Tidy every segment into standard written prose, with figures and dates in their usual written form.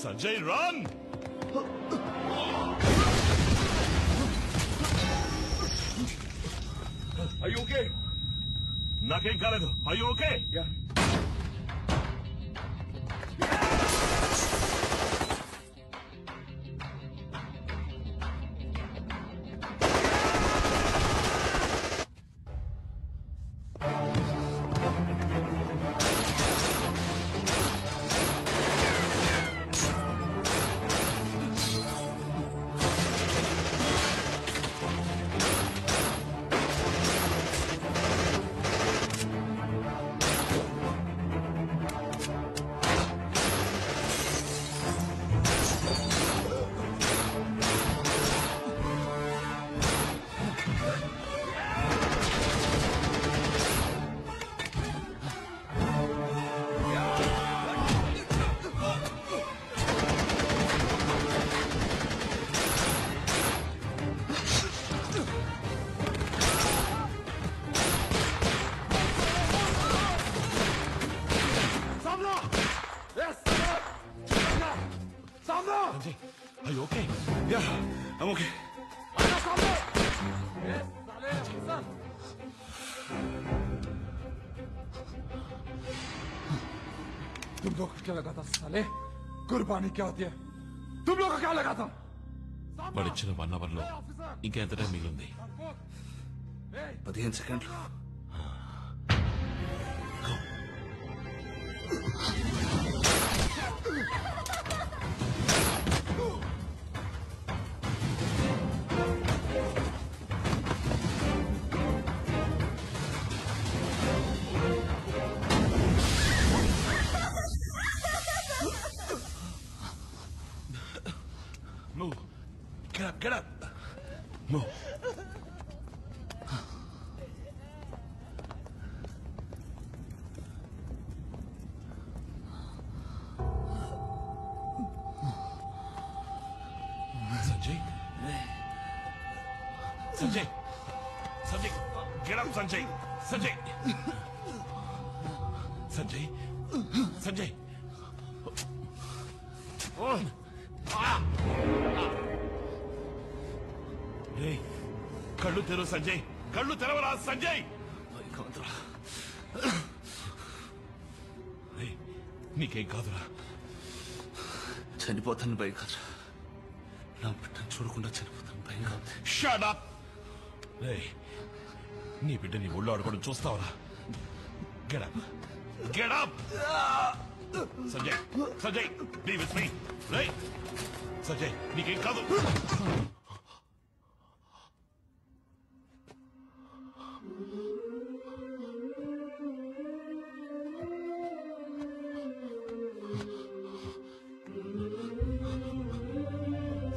Sanjay run. Are you okay? నాకేం కాలేదు. Are you okay? Yeah. Sanjay, are you okay? Yeah, I'm okay. तुम लोग को क्या लगा था साले? कुर्बानी क्या होती है? तुम लोग को क्या लगा था? పడిచ్చిన 1 hour లో ఇంకెంత టైం మిగిలింది? 15 సెకండ్లు. Move. Get up. Move. Sanjay, get up, Sanjay. Sanjay. Oh. Hey, కళ్ళు తెరు సంజయ్. కళ్ళు తెరవరా సంజయ్. నీకేం కాదురా. చనిపోతాను భయం కాదురా. నా బిడ్డను చూడకుండా చనిపోతాను భయం కాదు. Shut up. నీ బిడ్డ నీ ఒళ్ళు ఆడుకోవడం చూస్తావరా? Get up. Sanjay, be with me. Sanjay, నీకేం కాదు.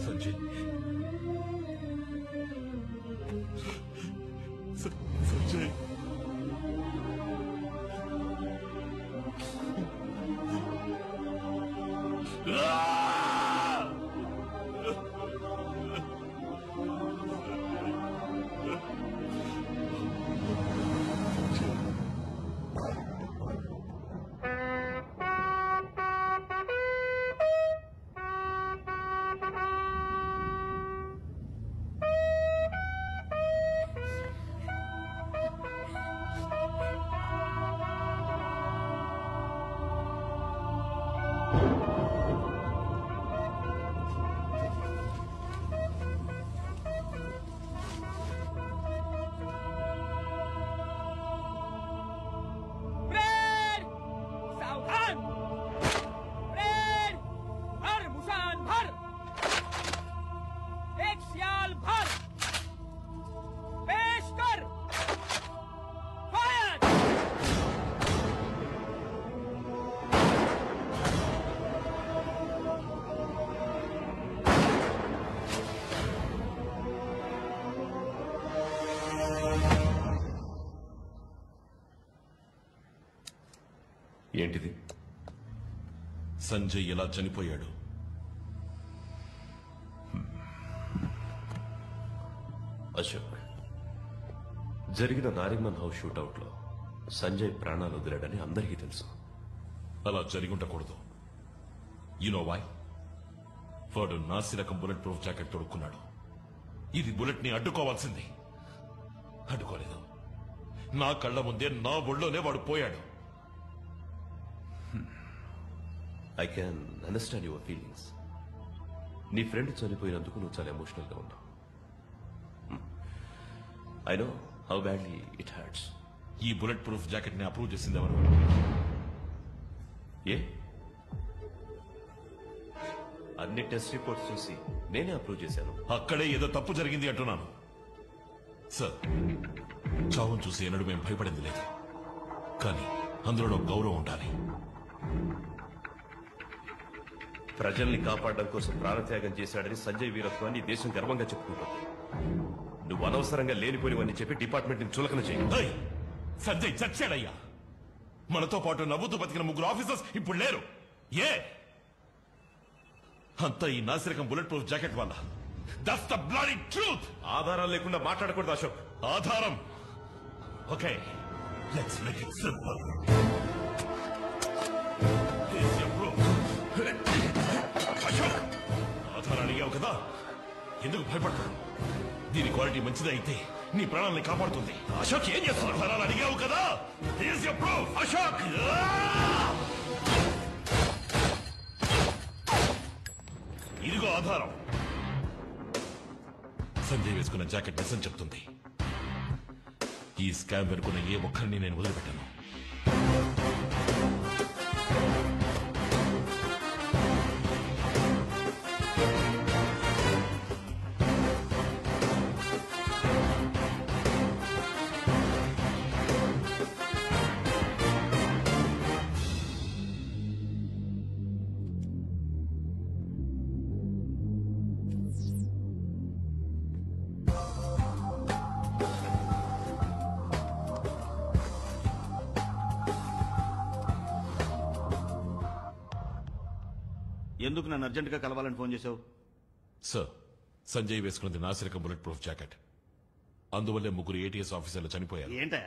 సంజయ్ ఏంటిది? సంజయ్ ఎలా చనిపోయాడు? అశోక్, జరిగిన నారిమన్ హౌస్ షూటౌట్ లో సంజయ్ ప్రాణాలు వదిలాడని అందరికీ తెలుసు. అలా జరిగి ఉండకూడదు. You know why? వాడు నాసిరకం బుల్లెట్ ప్రూఫ్ జాకెట్ తొడుక్కున్నాడు. ఇది బుల్లెట్ ని అడ్డుకోవాల్సింది. అడ్డుకోలేదు. నా కళ్ళ ముందే నా ఒళ్ళోనే వాడు పోయాడు. I can understand your feelings. నీ ఫ్రెండ్ చనిపోయినందుకు నువ్వు చాలా ఎమోషనల్ గా ఉన్నావు. I know how badly it hurts. ఈ బుల్లెట్ ప్రూఫ్ జాకెట్ ని అప్రూవ్ చేసింది ఎవరు? ఏ అన్ని టెస్ట్ రిపోర్ట్స్ చూసి నేనే అప్రూవ్ చేశాను. అక్కడే ఏదో తప్పు జరిగింది అంటున్నాను. సార్, చావును చూసి ఎన్నడూ మేము భయపడింది లేదు. కానీ అందులో గౌరవం ఉండాలి. ప్రజల్ని కాపాడడం కోసం ప్రాణత్యాగం చేశాడని సంజయ్ వీరత్వాన్ని దేశం గర్వంగా చెప్పుకుంటుంది. నువ్వు అనవసరంగా లేనిపోనివని చెప్పి డిపార్ట్మెంట్ ని చులకన చేయి. సంజయ్ చచ్చాడయ్యా. మనతో పాటు నవ్వుతూ బతికిన 3 ఆఫీసర్స్ ఇప్పుడు లేరు. ఏ అంతా ఈ నాసిరకం బుల్లెట్ ప్రూఫ్ జాకెట్ వల్ల. That's the bloody truth. ఆధారాలు లేకుండా మాట్లాడకూడదు అశోక్. ఆధారం okay, let's make it simple. Ashok, ఆధారాలు అడిగావు కదా, ఎందుకు భయపడతావు? దీని క్వాలిటీ మంచిది అయితే నీ ప్రాణాలని కాపాడుతుంది. అశోక్, ఏం చేస్తున్నావు? ఆధారాలు అడిగావు కదా, హియర్స్ యువర్ ప్రూఫ్. అశోక్, ఇదిగో ఆధారం. సంజయ్ వేసుకున్న జాకెట్ నిజం చెప్తుంది. ఈ స్కామ్ వెనుకున్న ఏ ఒక్కరిని నేను వదిలిపెట్టాను. ఎందుకు నన్ను అర్జెంటుగా కలవాలని ఫోన్ చేశావు? సార్, సంజయ్ వేసుకున్నది నాసిరకం బుల్లెట్ ప్రూఫ్ జాకెట్. అందువల్లే 3 ATS ఆఫీసర్లు చనిపోయారు. ఏంటా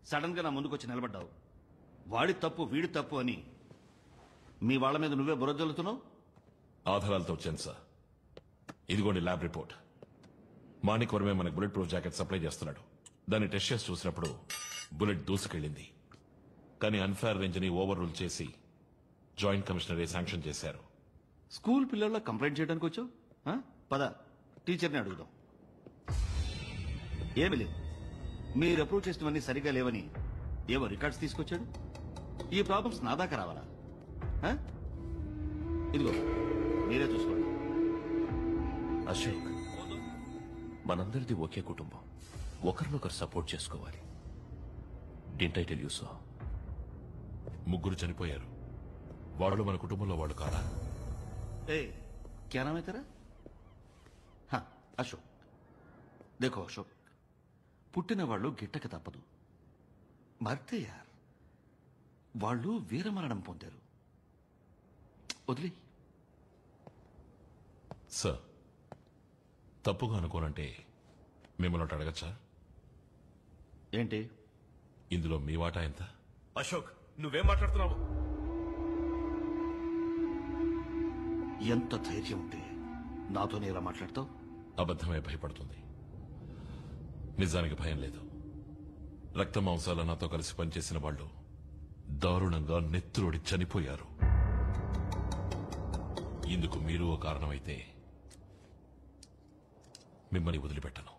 సడన్ గా నా ముందుకొచ్చి నిలబడ్డావు? వాడి తప్పు వీడి తప్పు అని మీ వాళ్ళ మీద నువ్వే బురదలుతున్నావు. ఆధారాలతో వచ్చాను సార్. ఇదిగోండి ల్యాబ్ రిపోర్ట్. మాణిక్ వర్మే మనకు బుల్లెట్ ప్రూఫ్ జాకెట్ సప్లై చేస్తున్నాడు. దాన్ని టెస్ట్ చేసి చూసినప్పుడు బుల్లెట్ దూసుకెళ్ళింది. కానీ అన్ఫేర్ రేంజ్ ని ఓవర్ రూల్ చేసి జాయింట్ కమిషనరే శాంక్షన్ చేశారు. స్కూల్ పిల్లల్లో కంప్లైంట్ చేయడానికి వచ్చావు? పద, టీచర్ని అడుగుదాం. ఏమి లేదు, మీరు అప్రూవ్ చేసినవన్నీ సరిగా లేవని ఏవో రికార్డ్స్ తీసుకొచ్చాడు. ఈ ప్రాబ్లమ్స్ నా దాకా రావాలా? ఇదిగో మీరే చూసుకోండి. అశోక్, మనందరిది ఒకే కుటుంబం. ఒకరినొకరు సపోర్ట్ చేసుకోవాలి. Didn't I tell you so? 3 చనిపోయారు. వాళ్ళు మన కుటుంబంలో వాళ్ళు కాదా? क्या नाम है तेरा? हाँ, అశోక్. देखो అశోక్, పుట్టిన వాళ్ళు గిట్టక తప్పదు. మర్తే యార్, వాళ్ళు వీరమరణం పొందారు. వదిలే. సార్, తప్పుగా అనుకోనంటే మిమ్మల్ని ఒకటి అడగచ్చా? ఏంటి? ఇందులో మీ వాటా ఎంత? అశోక్, నువ్వేం మాట్లాడుతున్నావు? ఎంత ధైర్యం ఉంటే నాతోనే ఇలా మాట్లాడతావు? అబద్ధమే భయపడుతుంది. నిజానికి భయం లేదు. రక్త మాంసాల నాతో కలిసి పనిచేసిన వాళ్ళు దారుణంగా నెత్తురోడి చనిపోయారు. ఇందుకు మీరు ఓ కారణమైతే మిమ్మల్ని వదిలిపెట్టను.